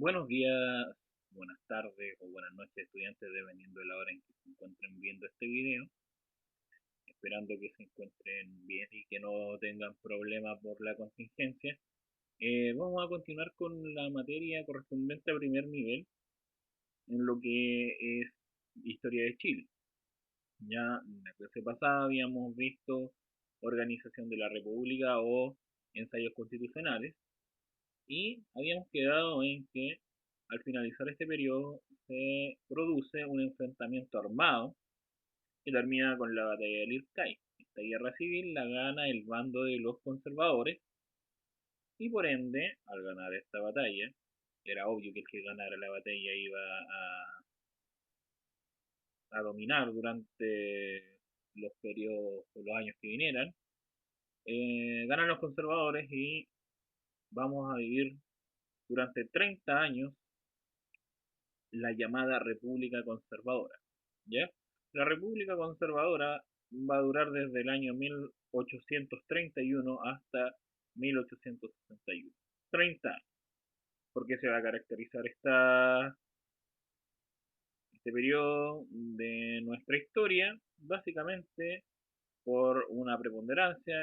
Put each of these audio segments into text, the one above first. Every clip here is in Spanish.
Buenos días, buenas tardes o buenas noches, estudiantes, dependiendo de la hora en que se encuentren viendo este video. Esperando que se encuentren bien y que no tengan problemas por la contingencia. Vamos a continuar con la materia correspondiente a primer nivel en lo que es historia de Chile. Ya en la clase pasada habíamos visto organización de la República o ensayos constitucionales. Y habíamos quedado en que al finalizar este periodo se produce un enfrentamiento armado que termina con la batalla del Ircay. Esta guerra civil la gana el bando de los conservadores y por ende, al ganar esta batalla, era obvio que el que ganara la batalla iba a dominar durante los periodos o los años que vinieran. Ganan los conservadores y vamos a vivir durante 30 años la llamada República Conservadora. ¿Ya? La República Conservadora va a durar desde el año 1831 hasta 1861. 30 años. ¿Por qué se va a caracterizar este periodo de nuestra historia? Básicamente por una preponderancia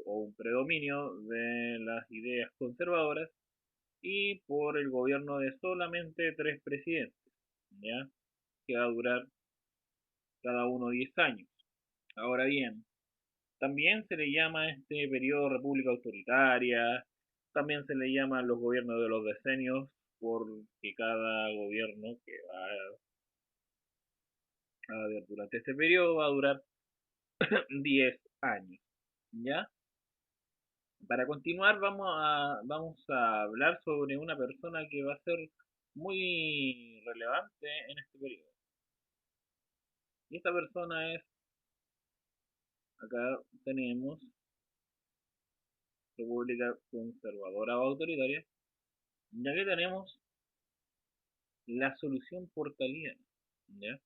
o un predominio de las ideas conservadoras y por el gobierno de solamente tres presidentes, ¿ya? Que va a durar cada uno 10 años. Ahora bien, también se le llama a este periodo república autoritaria, también se le llama los gobiernos de los decenios, porque cada gobierno que va a haber durante este periodo va a durar 10 años. ¿Ya? Para continuar vamos a hablar sobre una persona que va a ser muy relevante en este periodo. Y esta persona es, acá tenemos República Conservadora o Autoritaria, ya que tenemos la solución portaliana. ¿Ya?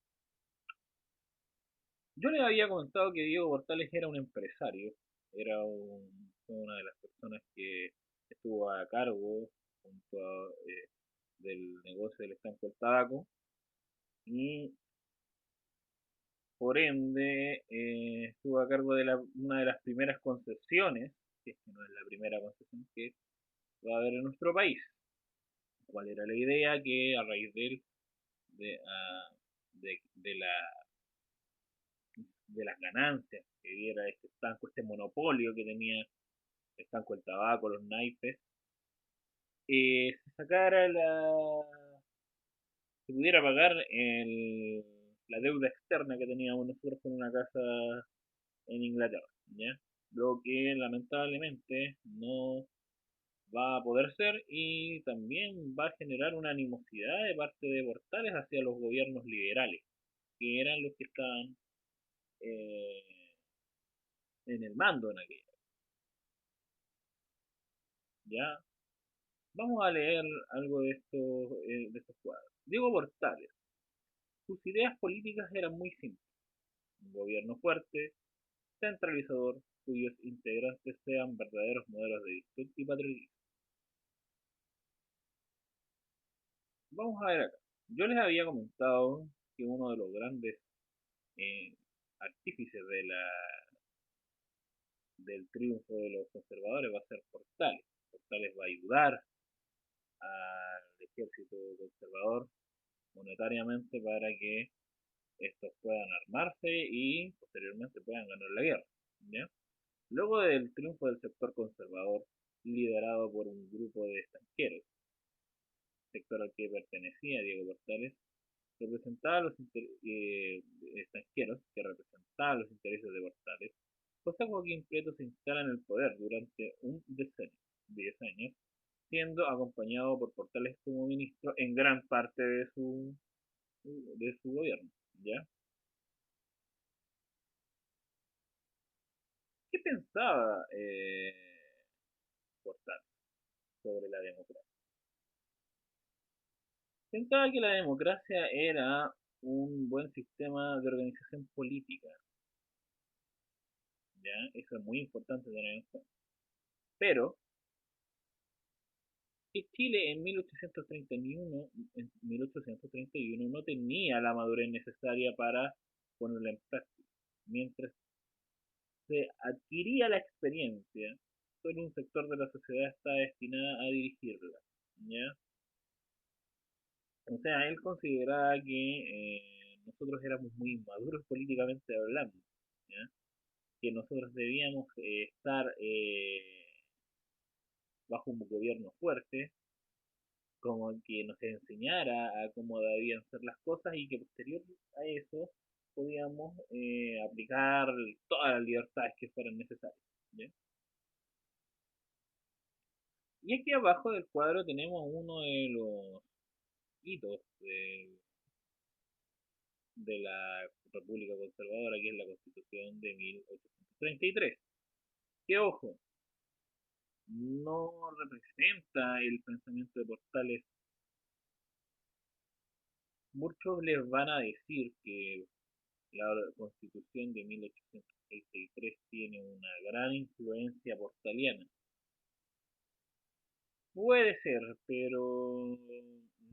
Yo les había comentado que Diego Portales era un empresario, fue una de las personas que estuvo a cargo junto del negocio del estanco del tabaco y por ende estuvo a cargo de una de las primeras concesiones, que es que no es la primera concesión que va a haber en nuestro país. ¿Cuál era la idea? Que a raíz de, ah, de la de las ganancias que diera este estanco, este monopolio que tenía el estanco, el tabaco, los naipes, se sacara se pudiera pagar la deuda externa que teníamos nosotros con una casa en Inglaterra, ¿ya? Lo que lamentablemente no va a poder ser y también va a generar una animosidad de parte de Portales hacia los gobiernos liberales, que eran los que estaban eh, en el mando en aquella. ¿Ya? Vamos a leer algo de estos cuadros. Diego Portales. Sus ideas políticas eran muy simples. Un gobierno fuerte, centralizador, cuyos integrantes sean verdaderos modelos de virtud y patriotismo. Vamos a ver acá. Yo les había comentado que uno de los grandes eh, artífices del triunfo de los conservadores va a ser Portales. Portales va a ayudar al ejército conservador monetariamente para que estos puedan armarse y posteriormente puedan ganar la guerra. ¿Ya? Luego del triunfo del sector conservador, liderado por un grupo de extranjeros, sector al que pertenecía Diego Portales, representaba a los extranjeros que representaban los intereses de Portales, José Joaquín Prieto se instala en el poder durante un decenio, 10 años, siendo acompañado por Portales como ministro en gran parte de su gobierno. ¿Ya? ¿Qué pensaba Portales sobre la democracia? Pensaba que la democracia era un buen sistema de organización política, ¿ya? Eso es muy importante tener en cuenta. Pero Y Chile en 1831 no tenía la madurez necesaria para ponerla en práctica. Mientras se adquiría la experiencia, solo un sector de la sociedad está destinada a dirigirla. ¿Ya? O sea, él consideraba que nosotros éramos muy inmaduros políticamente hablando, ¿ya? Que nosotros debíamos estar bajo un gobierno fuerte, como que nos enseñara a cómo debían ser las cosas y que posterior a eso podíamos aplicar todas las libertades que fueran necesarias. ¿Ya? Y aquí abajo del cuadro tenemos uno de los hitos de la República Conservadora, que es la Constitución de 1833. Que ojo, no representa el pensamiento de Portales. Muchos les van a decir que la Constitución de 1833 tiene una gran influencia portaliana. Puede ser, pero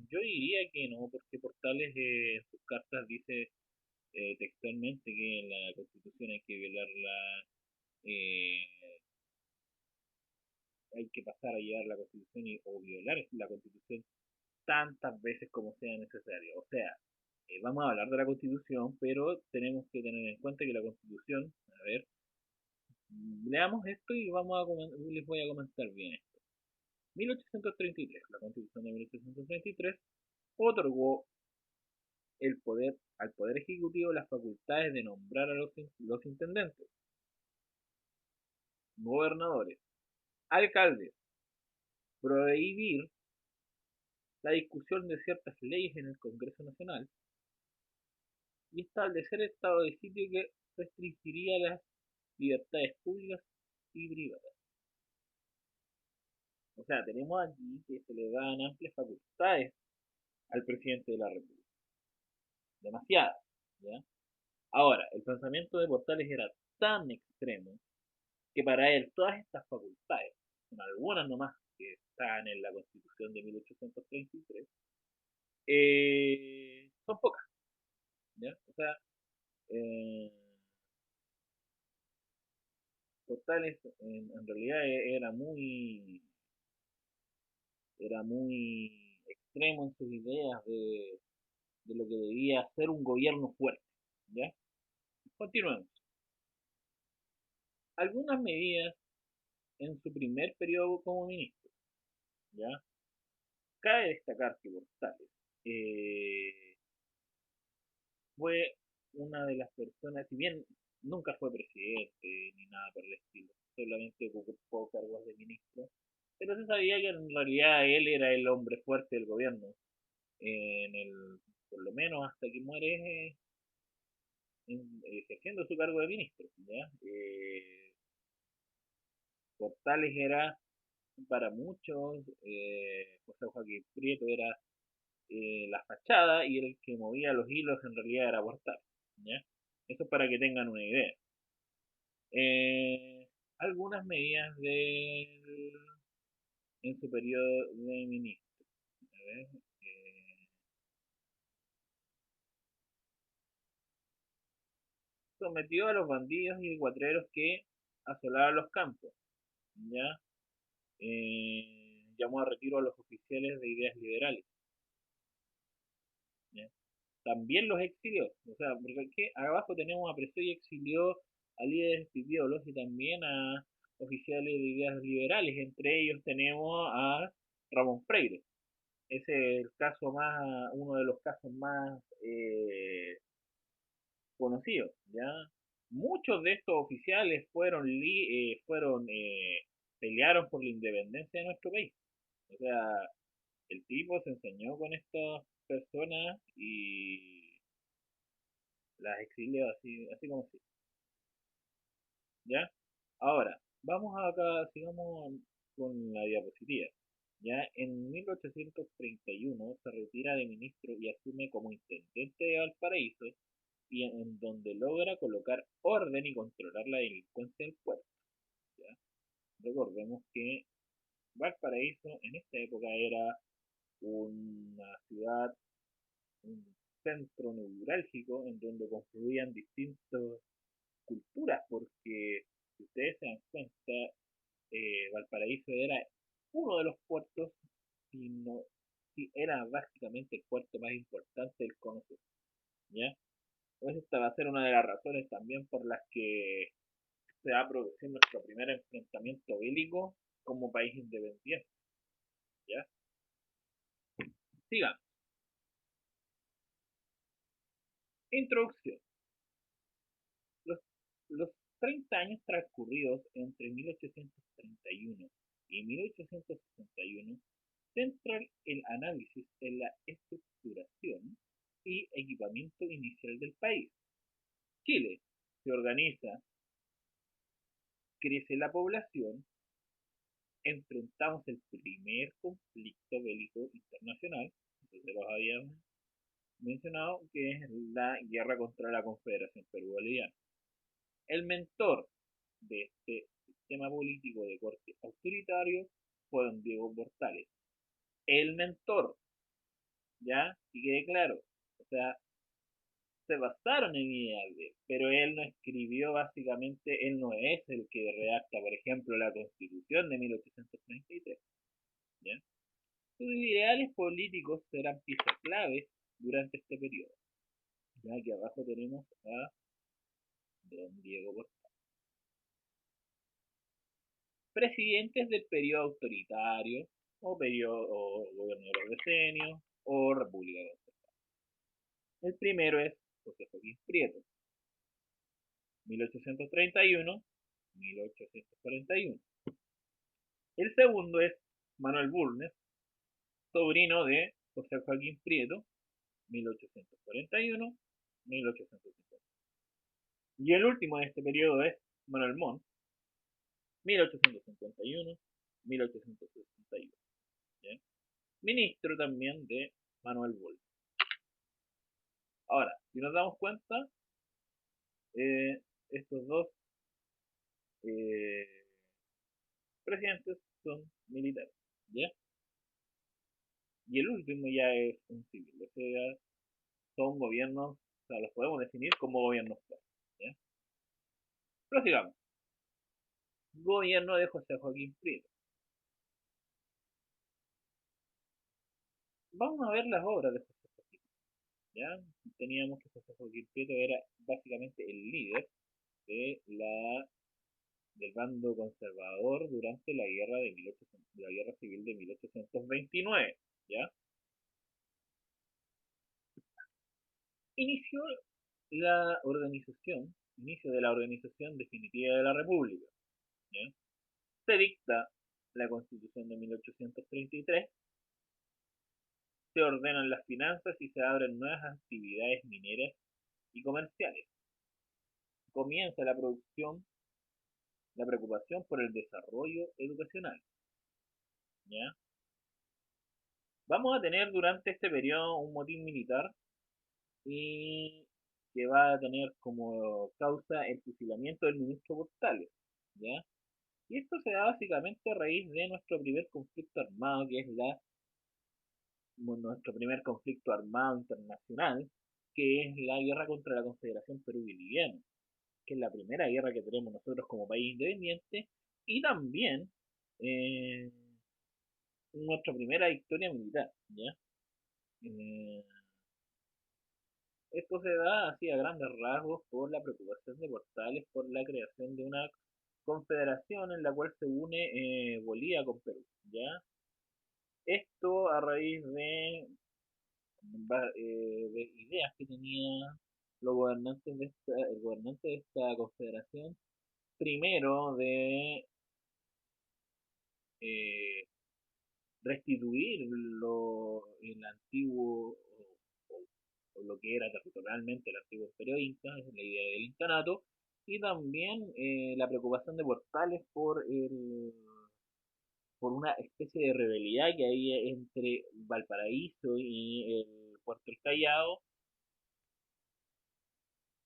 yo diría que no, porque Portales en sus cartas dice textualmente que en la Constitución hay que violarla, eh, hay que pasar a llevar la Constitución o violar la Constitución tantas veces como sea necesario. O sea, vamos a hablar de la Constitución, pero tenemos que tener en cuenta que la Constitución, a ver, leamos esto y les voy a comentar bien esto. 1833, la Constitución de 1833 otorgó al Poder Ejecutivo las facultades de nombrar a los intendentes, gobernadores, alcaldes, prohibir la discusión de ciertas leyes en el Congreso Nacional y establecer estado de sitio que restringiría las libertades públicas y privadas. O sea, tenemos aquí que se le dan amplias facultades al presidente de la República. Demasiadas. ¿Ya? Ahora, el pensamiento de Portales era tan extremo que para él todas estas facultades, son algunas nomás que están en la Constitución de 1833, son pocas. ¿Ya? O sea, eh, Portales en realidad era muy extremo en sus ideas de lo que debía ser un gobierno fuerte. ¿Ya? Continuemos. Algunas medidas en su primer periodo como ministro. ¿Ya? Cabe destacar que Portales eh, fue una de las personas, si bien nunca fue presidente ni nada por el estilo, solamente ocupó cargos de ministro, pero se sabía que en realidad él era el hombre fuerte del gobierno, en el, por lo menos hasta que muere ejerciendo su cargo de ministro. ¿Ya? Portales era para muchos, José Joaquín Prieto era la fachada y el que movía los hilos en realidad era Portales. ¿Ya? Eso es para que tengan una idea. Algunas medidas en su periodo de ministro. A ver, sometió a los bandidos y cuatreros que asolaban los campos. ¿Ya? Llamó a retiro a los oficiales de ideas liberales. ¿Ya? También los exilió. O sea, porque aquí abajo tenemos apresó y exilió a líderes ideólogos y también a oficiales de ideas liberales. Entre ellos tenemos a Ramón Freire. Ese es el caso más, uno de los casos más conocidos, ¿ya? Muchos de estos oficiales pelearon por la independencia de nuestro país. O sea, el tipo se enseñó con estas personas y las exilió así como así, ¿ya? Ahora, vamos acá, sigamos con la diapositiva. Ya en 1831 se retira de ministro y asume como intendente de Valparaíso y en donde logra colocar orden y controlar la delincuencia del puerto. ¿Ya? Recordemos que Valparaíso en esta época era una ciudad, un centro neurálgico en donde confluían distintas culturas, porque si ustedes se dan cuenta, Valparaíso era uno de los puertos, sino sí, era básicamente el puerto más importante del Cono Sur, ¿ya? Entonces esta va a ser una de las razones también por las que se va a producir nuestro primer enfrentamiento bélico como país independiente, ¿ya? Sigan. Introducción. Los, los 30 años transcurridos entre 1831 y 1861 centran el análisis en la estructuración y equipamiento inicial del país. Chile se organiza, crece la población, enfrentamos el primer conflicto bélico internacional, entonces los habíamos mencionado, que es la guerra contra la Confederación Perú-Boliviana. El mentor de este sistema político de corte autoritario fue don Diego Portales. El mentor, ¿ya? Y quede claro, o sea, se basaron en ideales, pero él no escribió básicamente, él no es el que redacta, por ejemplo, la Constitución de 1833, ¿ya? Sus ideales políticos serán pieza clave durante este periodo. Ya aquí abajo tenemos a don Diego Portales. Presidentes del periodo autoritario, o periodo o gobierno de los decenios, o república conservadora. El primero es José Joaquín Prieto, 1831-1841. El segundo es Manuel Bulnes, sobrino de José Joaquín Prieto, 1841-1850. Y el último de este periodo es Manuel Montt, 1851-1861. Ministro también de Manuel Bulnes. Ahora, si nos damos cuenta, estos dos eh, presidentes son militares, ¿ya? Y el último ya es un civil, o sea, son gobiernos, o sea, los podemos definir como gobiernos claros, ¿ya? Prosigamos. Gobierno de José Joaquín Prieto. Vamos a ver las obras de José Joaquín, ¿ya? Teníamos que José Joaquín Prieto era básicamente el líder de del bando conservador durante la guerra la guerra civil de 1829, ¿ya? Inició inicio de la organización definitiva de la República, ¿ya? Se dicta la Constitución de 1833, se ordenan las finanzas y se abren nuevas actividades mineras y comerciales. Comienza la producción, la preocupación por el desarrollo educacional, ¿ya? Vamos a tener durante este periodo un motín militar y que va a tener como causa el fusilamiento del ministro Portales, ¿ya? Y esto se da básicamente a raíz de nuestro primer conflicto armado, que es nuestro primer conflicto armado internacional, que es la guerra contra la Confederación Perú-Boliviana, que es la primera guerra que tenemos nosotros como país independiente, y también eh, nuestra primera victoria militar, ¿ya? Eh, Esto se da así a grandes rasgos por la preocupación de Portales por la creación de una confederación en la cual se une Bolivia con Perú, ¿ya? Esto a raíz de ideas que tenían los gobernantes el gobernante de esta confederación, primero de eh, restituir el antiguo o lo que era territorialmente el antiguo imperio inca, es la idea del incanato, y también la preocupación de Portales por una especie de rivalidad que había entre Valparaíso y el puerto del Callao,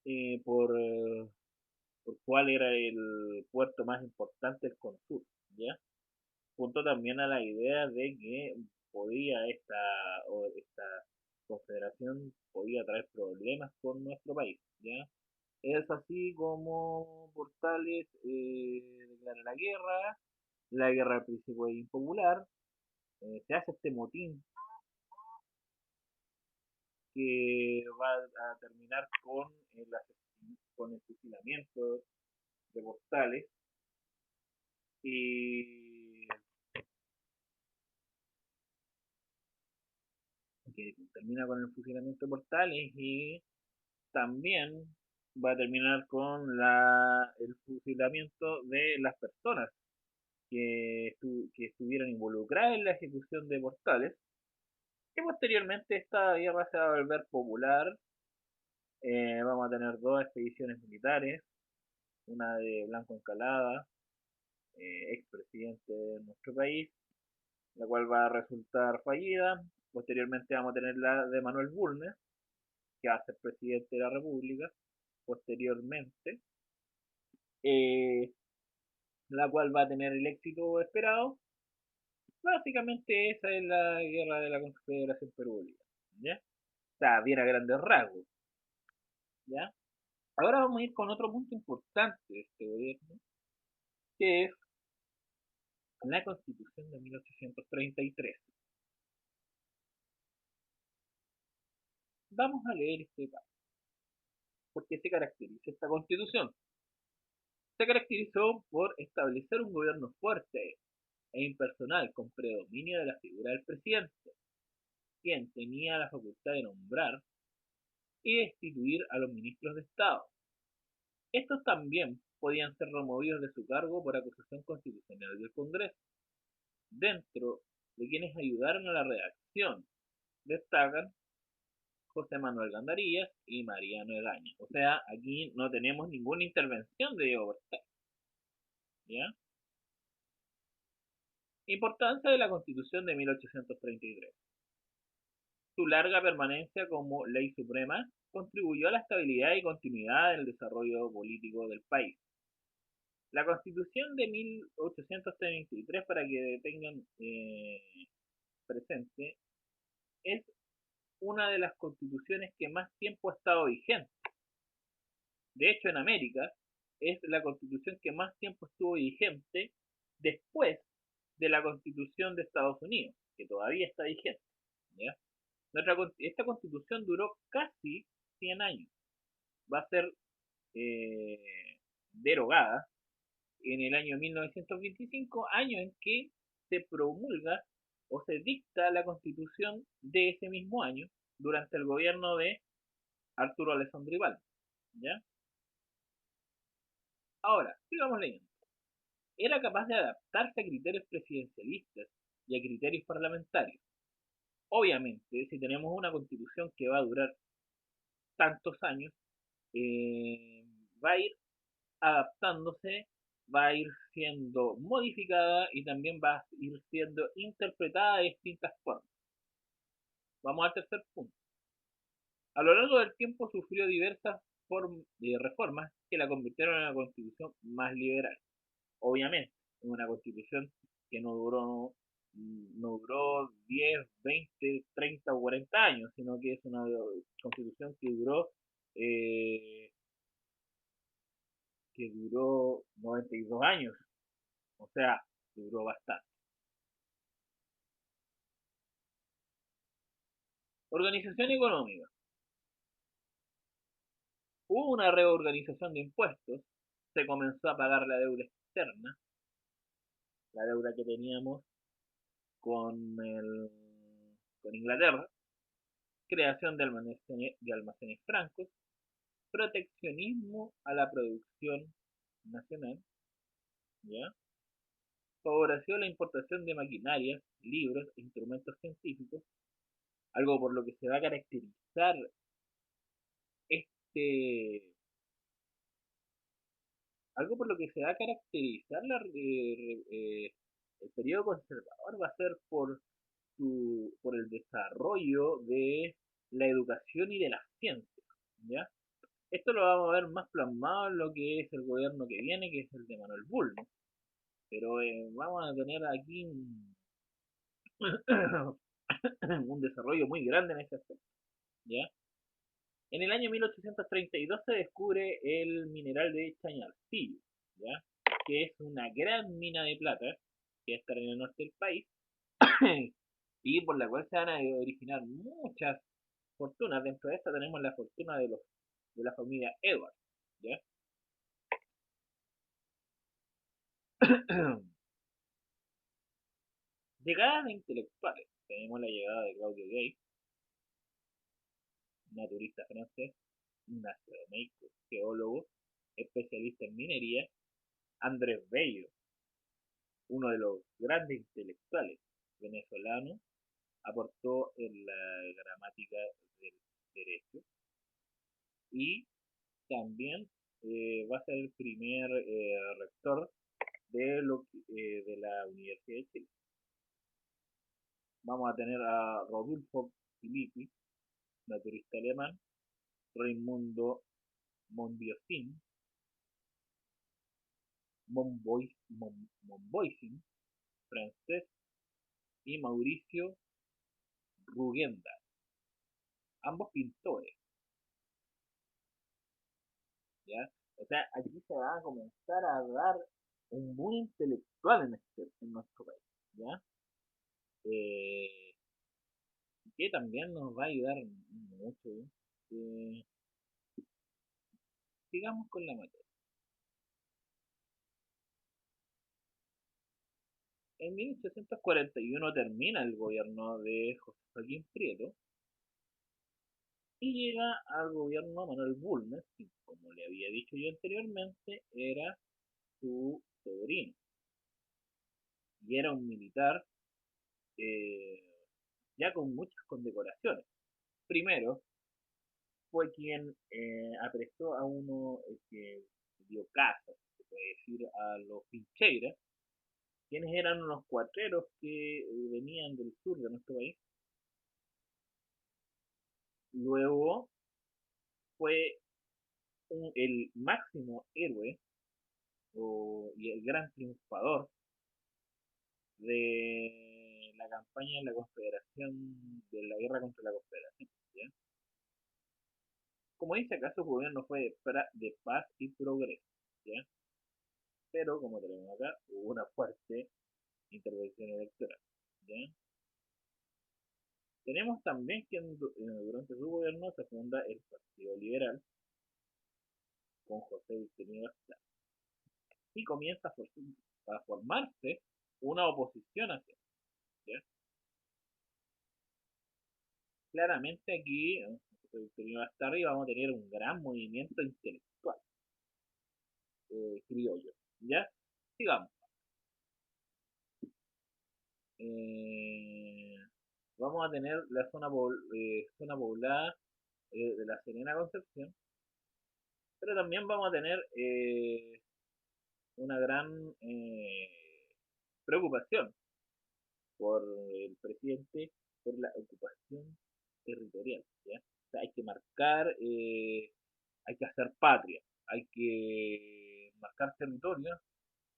eh, por, eh, por cuál era el puerto más importante del Cono Sur, ¿ya? junto también a la idea de que podía esta confederación podía traer problemas con nuestro país, ¿ya? Es así como Portales declara la guerra al principio es impopular, se hace este motín que va a terminar con el fusilamiento de Portales y que termina con el fusilamiento de Portales y también va a terminar con el fusilamiento de las personas que estuvieron involucradas en la ejecución de Portales. Y posteriormente esta guerra se va a volver popular. Vamos a tener dos expediciones militares, una de Blanco Encalada, expresidente de nuestro país, la cual va a resultar fallida. Posteriormente vamos a tener la de Manuel Bulnes, que va a ser presidente de la República, posteriormente, eh, la cual va a tener el éxito esperado. Básicamente esa es la guerra de la Confederación Perú-Boliviana, ¿ya? O sea, bien a grandes rasgos, ¿ya? Ahora vamos a ir con otro punto importante de este gobierno, que es la Constitución de 1833. Vamos a leer este párrafo. ¿Por qué se caracteriza esta Constitución? Se caracterizó por establecer un gobierno fuerte e impersonal con predominio de la figura del presidente, quien tenía la facultad de nombrar y destituir a los ministros de Estado. Estos también podían ser removidos de su cargo por acusación constitucional del Congreso. Dentro de quienes ayudaron a la redacción destacan José Manuel Gandarillas y Mariano Egaña. O sea, aquí no tenemos ninguna intervención de Diego Portales, ¿ya? Importancia de la Constitución de 1833. Su larga permanencia como ley suprema contribuyó a la estabilidad y continuidad del desarrollo político del país. La Constitución de 1833, para que tengan presente, es una de las constituciones que más tiempo ha estado vigente. De hecho, en América es la constitución que más tiempo estuvo vigente después de la Constitución de Estados Unidos, que todavía está vigente, ¿ya? Esta constitución duró casi 100 años. Va a ser eh, derogada en el año 1925, año en que se promulga o se dicta la constitución de ese mismo año durante el gobierno de Arturo Alessandri Balbo, ¿ya? Ahora, sigamos leyendo. Era capaz de adaptarse a criterios presidencialistas y a criterios parlamentarios. Obviamente, si tenemos una constitución que va a durar tantos años, eh, va a ir adaptándose, va a ir siendo modificada y también va a ir siendo interpretada de distintas formas. Vamos al tercer punto. A lo largo del tiempo sufrió diversas reformas que la convirtieron en una constitución más liberal. Obviamente, en una constitución que no duró 10, 20, 30 o 40 años, sino que es una constitución eh, que duró 92 años, o sea, duró bastante. Organización económica. Hubo una reorganización de impuestos, se comenzó a pagar la deuda externa, la deuda que teníamos con, con Inglaterra, creación de almacenes francos, proteccionismo a la producción nacional, ¿ya? Favoreció la importación de maquinarias, libros e instrumentos científicos, algo por lo que se va a caracterizar este algo por lo que se va a caracterizar el periodo conservador va a ser por el desarrollo de la educación y de las ciencias, ¿ya? Esto lo vamos a ver más plasmado en lo que es el gobierno que viene, que es el de Manuel Bulnes, Pero vamos a tener aquí un, un desarrollo muy grande en este aspecto, ¿ya? En el año 1832 se descubre el mineral de Chañarcillo, ¿ya? Que es una gran mina de plata que está en el norte del país y por la cual se van a originar muchas fortunas. Dentro de esta tenemos la fortuna de la familia Edward, ¿ya? Llegada de intelectuales. Tenemos la llegada de Claudio Gay, naturista francés, Ignacio Domeyko, geólogo, especialista en minería, Andrés Bello, uno de los grandes intelectuales venezolanos, aportó en la gramática del derecho y también va a ser el primer rector de la Universidad de Chile. Vamos a tener a Rodolfo Filippi, naturista alemán, Raimundo Monbiottin, Monboisin, francés, y Mauricio Rugenda, ambos pintores, ¿ya? O sea, aquí se va a comenzar a dar un boom intelectual en nuestro país, ¿ya? Eh, que también nos va a ayudar mucho. Eh, sigamos con la materia. En 1841 termina el gobierno de José Joaquín Prieto y llega al gobierno Manuel Bulnes, que como le había dicho yo anteriormente, era su sobrino y era un militar eh, ya con muchas condecoraciones. Primero, fue quien apresó a uno que dio caza, se puede decir, a los Pincheiras, quienes eran unos cuatreros que venían del sur de nuestro país. Luego fue el máximo héroe y el gran triunfador de la campaña de la Confederación, de la guerra contra la Confederación. ¿Ya? Como dice acá, su gobierno fue de paz y progreso. ¿Ya? Pero, como tenemos acá, hubo una fuerte intervención electoral. ¿Ya? Tenemos también que durante su gobierno se funda el Partido Liberal con José Victorino García y comienza a formarse una oposición hacia él. ¿Ya? Claramente aquí, José Victorino García, vamos a tener un gran movimiento intelectual criollo. ¿Ya? Sigamos. Eh, vamos a tener la zona poblada de la Serena Concepción, pero también vamos a tener una gran preocupación por el presidente por la ocupación territorial. ¿Ya? O sea, hay que marcar, hay que hacer patria, hay que marcar territorio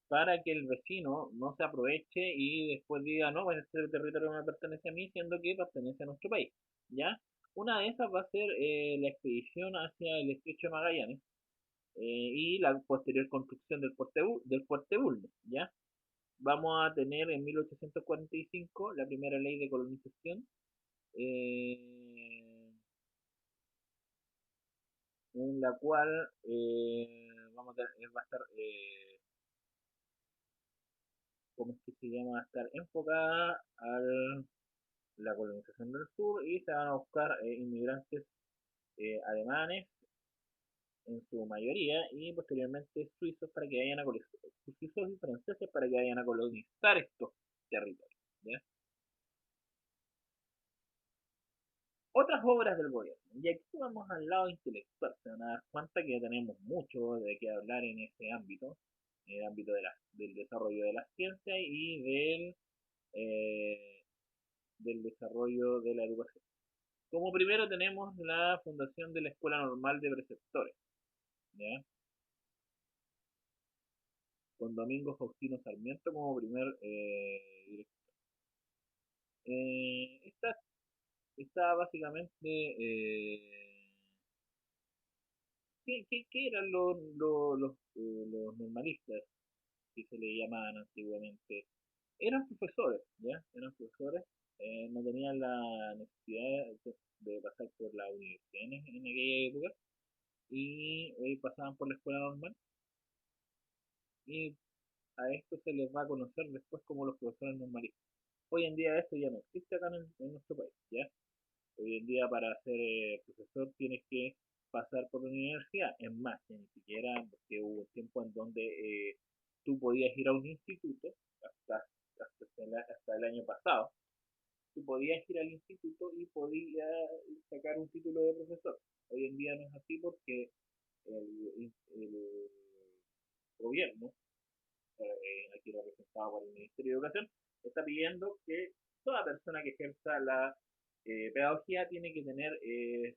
para que el vecino no se aproveche y después diga, no, bueno, este territorio me pertenece a mí, siendo que pertenece a nuestro país. ¿Ya? Una de esas va a ser la expedición hacia el estrecho de Magallanes y la posterior construcción del fuerte Bulnes. ¿Ya? Vamos a tener en 1845 la primera ley de colonización, eh, en la cual va a estar, ¿cómo es que se llama? Va a estar enfocada a la colonización del sur y se van a buscar inmigrantes alemanes en su mayoría y posteriormente suizos para que vayan a suizos y franceses para que vayan a colonizar estos territorios. ¿Ya? Otras obras del gobierno. Y aquí vamos al lado intelectual. Se van a dar cuenta que tenemos mucho de qué hablar en este ámbito, en el ámbito del desarrollo de la ciencia y eh, del desarrollo de la educación. Como primero tenemos la fundación de la Escuela Normal de Preceptores. ¿Ya? con Domingo Faustino Sarmiento como primer director. Esta básicamente, ¿qué eran los normalistas que se le llamaban antiguamente? Eran profesores, ¿ya? Eran profesores, no tenían la necesidad de pasar por la universidad en aquella época y pasaban por la escuela normal y a esto se les va a conocer después como los profesores normalistas. Hoy en día esto ya no existe acá en nuestro país, ¿ya? Hoy en día para ser profesor tienes que pasar por la universidad. Es más, que ni siquiera, porque hubo tiempo en donde tú podías ir a un instituto, hasta el año pasado, tú podías ir al instituto y podías sacar un título de profesor. Hoy en día no es así porque el gobierno, aquí representado por el Ministerio de Educación, está pidiendo que toda persona que ejerza la pedagogía tiene que tener el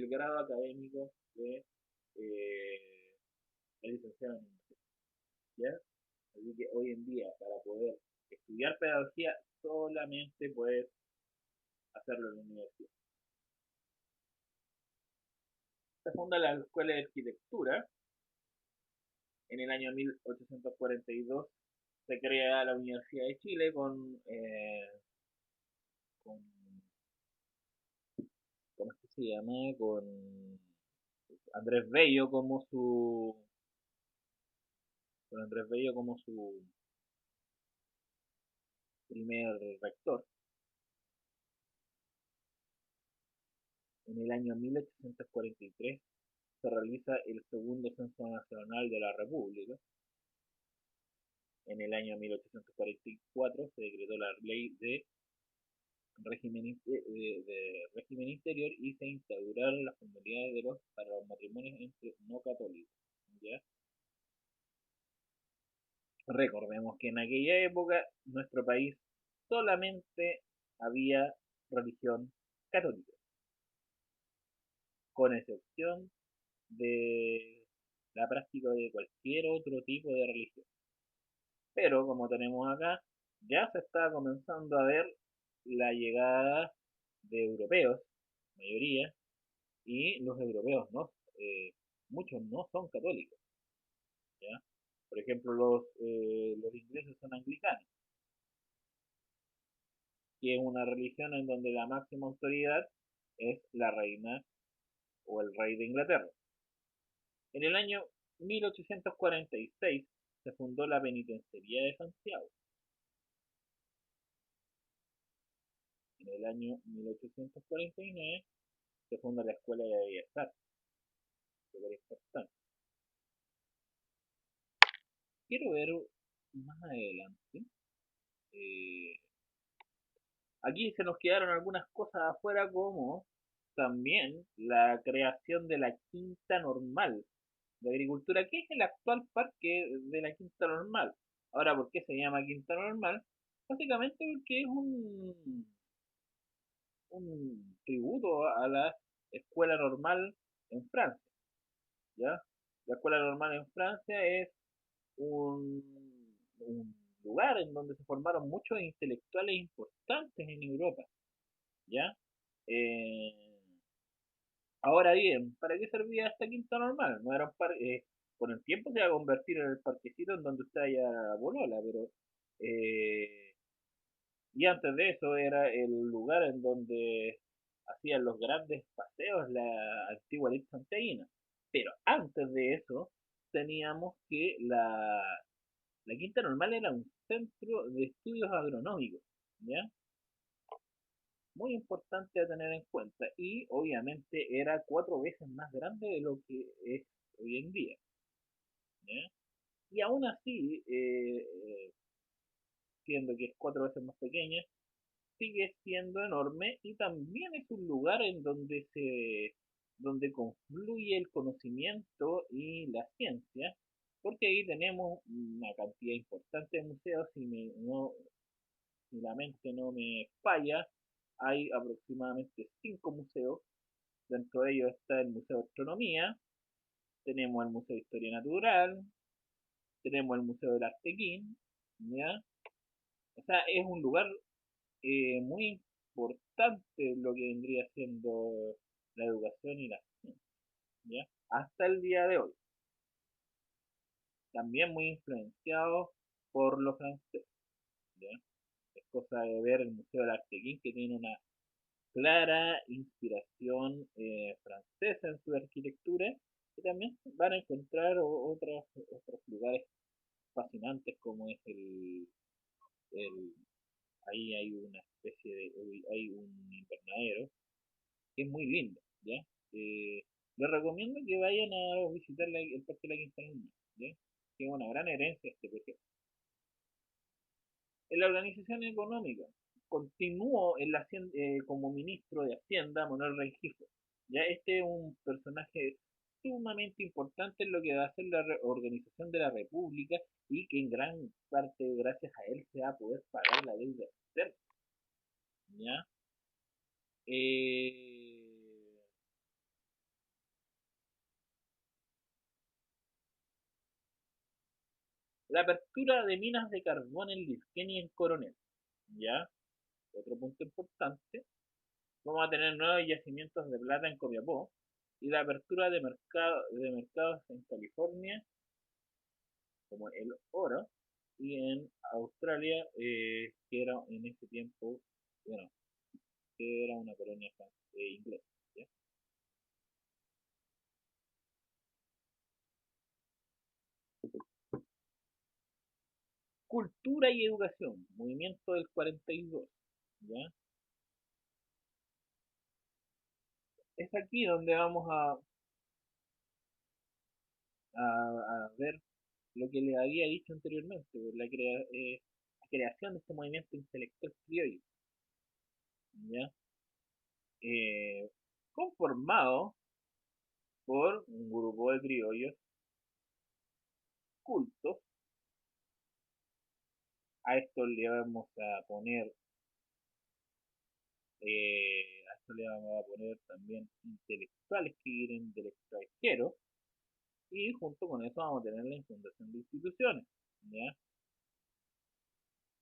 grado académico de la licenciada en universidad, ¿ya? Así que hoy en día, para poder estudiar pedagogía, solamente puedes hacerlo en la universidad. Se funda la Escuela de Arquitectura en el año 1842. Se crea la Universidad de Chile con ¿cómo es que se llama? Con Andrés Bello como con Andrés Bello como su primer rector. En el año 1843 se realiza el segundo censo nacional de la República. En el año 1844 se decretó la ley de régimen interior y se instauraron las formalidades para los matrimonios entre no católicos. ¿Ya? Recordemos que en aquella época nuestro país solamente había religión católica, con excepción de la práctica de cualquier otro tipo de religión. Pero como tenemos acá, ya se está comenzando a ver la llegada de europeos, mayoría, y los europeos no, muchos no son católicos, ¿ya? Por ejemplo, los ingleses son anglicanos, que es una religión en donde la máxima autoridad es la reina o el rey de Inglaterra. En el año 1846 se fundó la Penitenciaría de Santiago. En el año 1849 se funda la Escuela de Bellas Artes, súper importante. Quiero ver más adelante. eh, Aquí se nos quedaron algunas cosas afuera como también la creación de la Quinta Normal de Agricultura, que es el actual parque de la Quinta Normal. Ahora, ¿por qué se llama Quinta Normal? Básicamente porque es un tributo a la escuela normal en Francia, ¿ya? La escuela normal en Francia es un lugar en donde se formaron muchos intelectuales importantes en Europa, ¿ya? Eh, Ahora bien, ¿para qué servía esta quinta normal? No era un parque, con el tiempo se va a convertir en el parquecito en donde usted haya bolola, pero eh, y antes de eso era el lugar en donde hacían los grandes paseos la antigua elite santiaguina. Pero antes de eso teníamos que la Quinta Normal era un centro de estudios agronómicos, ¿ya? Muy importante a tener en cuenta y obviamente era 4 veces más grande de lo que es hoy en día, ¿ya? Y aún así, siendo que es 4 veces más pequeña, sigue siendo enorme y también es un lugar en donde confluye el conocimiento y la ciencia, porque ahí tenemos una cantidad importante de museos, si la mente no me falla, hay aproximadamente 5 museos. Dentro de ellos está el Museo de Astronomía, tenemos el Museo de Historia Natural, tenemos el Museo del Artequín, ¿ya? O sea, es un lugar muy importante en lo que vendría siendo la educación y la ciencia, ¿ya? Hasta el día de hoy. También muy influenciado por los franceses, ¿ya? Es cosa de ver el Museo del Artequín, que tiene una clara inspiración francesa en su arquitectura, y también van a encontrar otros lugares fascinantes como es el ahí hay una especie de, hay un invernadero que es muy lindo, ¿ya? Eh, Les recomiendo que vayan a visitar el Parque de la Quintana del Mar, ¿ya? Que es una gran herencia este parque. En la organización económica, continuó en como ministro de Hacienda Manuel Rengifo. Ya este es un personaje sumamente importante en lo que va a ser la organización de la República y que en gran parte gracias a él se va a poder pagar la deuda externa. ¿Ya? Eh, la apertura de minas de carbón en Lisqueni y en Coronel. ¿Ya? Otro punto importante. Vamos a tener nuevos yacimientos de plata en Copiapó y la apertura de mercados en California, como el oro, y en Australia, que era en ese tiempo, bueno, que era una colonia inglesa. ¿Ya? Cultura y educación, movimiento del 42. ¿Ya? Es aquí donde vamos a ver lo que les había dicho anteriormente, por la creación de este movimiento intelectual criollo. ¿Ya? eh, Conformado por un grupo de criollos cultos. A esto le vamos a poner, a esto le vamos a poner también intelectuales que vienen del extranjero, y junto con eso vamos a tener la fundación de instituciones. ¿Ya?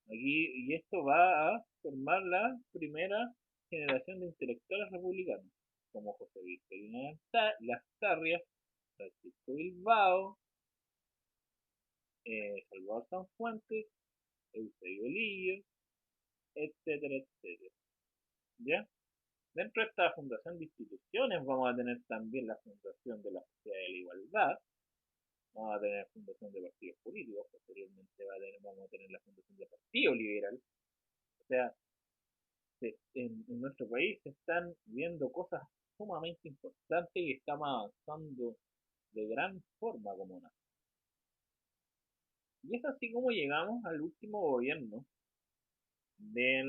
Aquí, y esto va a formar la primera generación de intelectuales republicanos, como José Victorino Las Tarrias, Francisco Bilbao, Salvador Sanfuentes, Eusebio Lillo, etcétera, etcétera. ¿Ya? Dentro de esta fundación de instituciones vamos a tener también la fundación de la Sociedad de la Igualdad, vamos a tener fundación de partidos políticos, posteriormente vamos a tener la fundación del Partido Liberal. O sea, en nuestro país se están viendo cosas sumamente importantes y estamos avanzando de gran forma como una. Y es así como llegamos al último gobierno de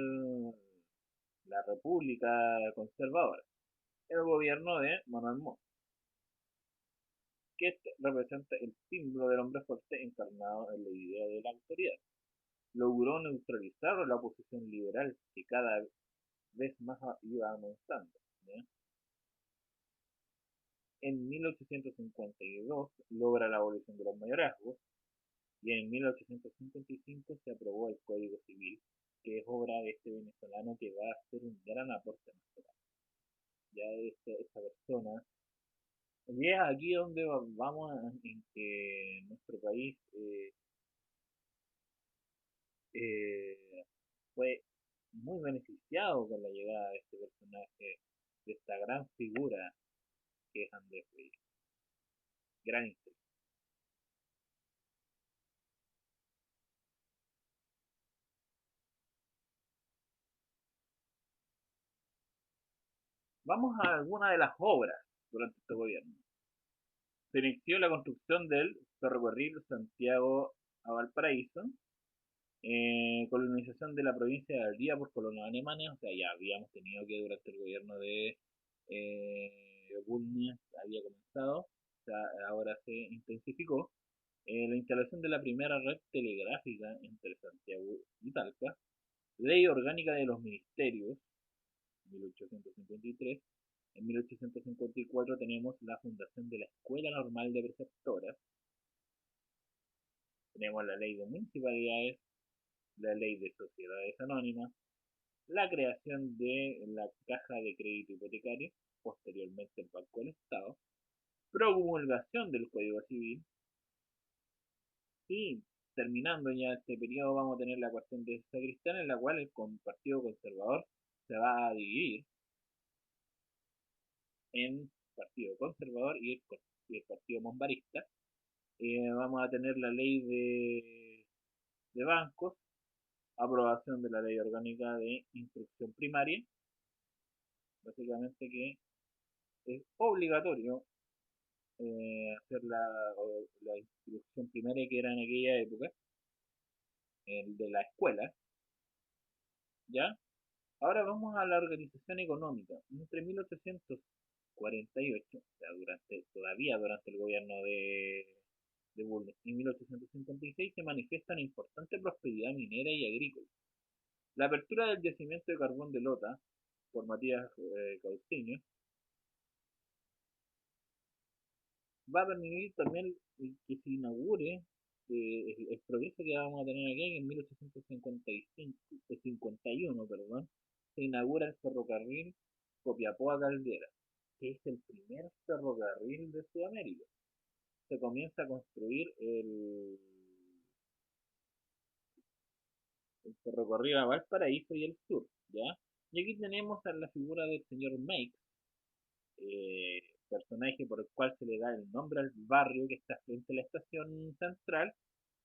la República Conservadora, el gobierno de Manuel Montt, que representa el símbolo del hombre fuerte encarnado en la idea de la autoridad. Logró neutralizar la oposición liberal que cada vez más iba aumentando. ¿Ya? En 1852 logra la abolición de los mayorazgos y en 1855 se aprobó el Código Civil, que es obra de este venezolano que va a hacer un gran aporte a nuestro país. Ya esta persona, y es aquí donde vamos en que nuestro país eh, fue muy beneficiado con la llegada de este personaje, de esta gran figura que es Andrés Bello. Gran historia. Vamos a algunas de las obras durante este gobierno. Se inició la construcción del ferrocarril Santiago a Valparaíso, colonización de la provincia de Valdivia por colonos alemanes, o sea, ya habíamos tenido que durante el gobierno de Bulnes había comenzado, o sea, ahora se intensificó. La instalación de la primera red telegráfica entre Santiago y Talca, ley orgánica de los ministerios, 1853. En 1854 tenemos la fundación de la Escuela Normal de Preceptoras, Tenemos la ley de municipalidades, la ley de sociedades anónimas, la creación de la caja de crédito hipotecario, posteriormente el Banco del Estado, promulgación del Código Civil y terminando ya este periodo vamos a tener la cuestión de Sacristán en la cual el Partido Conservador se va a dividir en Partido Conservador y el Partido Monbarista. Vamos a tener la ley de bancos, aprobación de la ley orgánica de instrucción primaria, básicamente que es obligatorio hacer la instrucción primaria que era en aquella época, el de la escuela, ¿ya? Ahora vamos a la organización económica. Entre 1848, o sea, todavía durante el gobierno de Bulnes, y 1856 se manifiesta una importante prosperidad minera y agrícola. La apertura del yacimiento de carbón de Lota por Matías Cauciño va a permitir también que se inaugure el progreso que vamos a tener aquí en 1851, perdón, se inaugura el ferrocarril Copiapó a Caldera, que es el primer ferrocarril de Sudamérica. Se comienza a construir el ferrocarril a Valparaíso y el sur, ¿ya? Y aquí tenemos a la figura del señor Meix, personaje por el cual se le da el nombre al barrio que está frente a la estación central,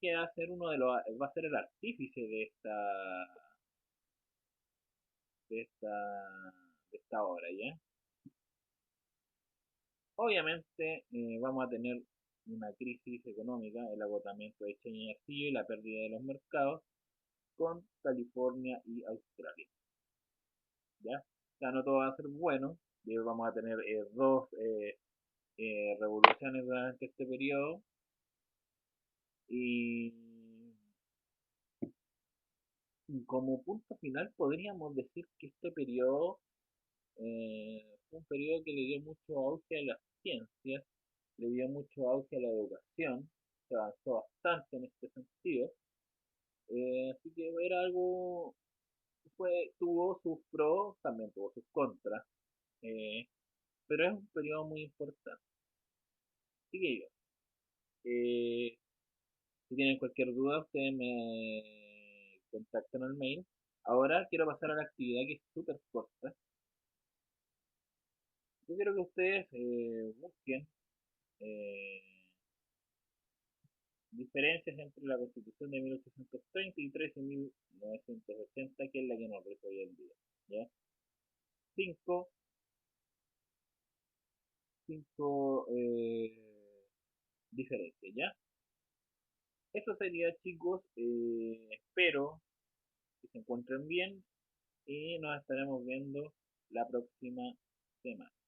que va a ser va a ser el artífice de esta, de esta obra, ¿ya? Obviamente vamos a tener una crisis económica, el agotamiento de China y Arcillo y la pérdida de los mercados con California y Australia, ¿ya? O sea, no todo va a ser bueno, vamos a tener dos revoluciones durante este periodo y como punto final podríamos decir que este periodo fue un periodo que le dio mucho auge a las ciencias, le dio mucho auge a la educación, se avanzó bastante en este sentido, así que era algo, tuvo sus pros, también tuvo sus contras, eh, pero es un periodo muy importante. Así que yo, eh, si tienen cualquier duda, ustedes me contactan al mail. Ahora quiero pasar a la actividad que es súper corta. Yo quiero que ustedes busquen eh, diferencias entre la Constitución de 1833 y 1980, que es la que nos rige hoy en día. ¿Ya? Cinco, cinco diferencias, ¿ya? Eso sería, chicos. Espero que se encuentren bien y nos estaremos viendo la próxima semana.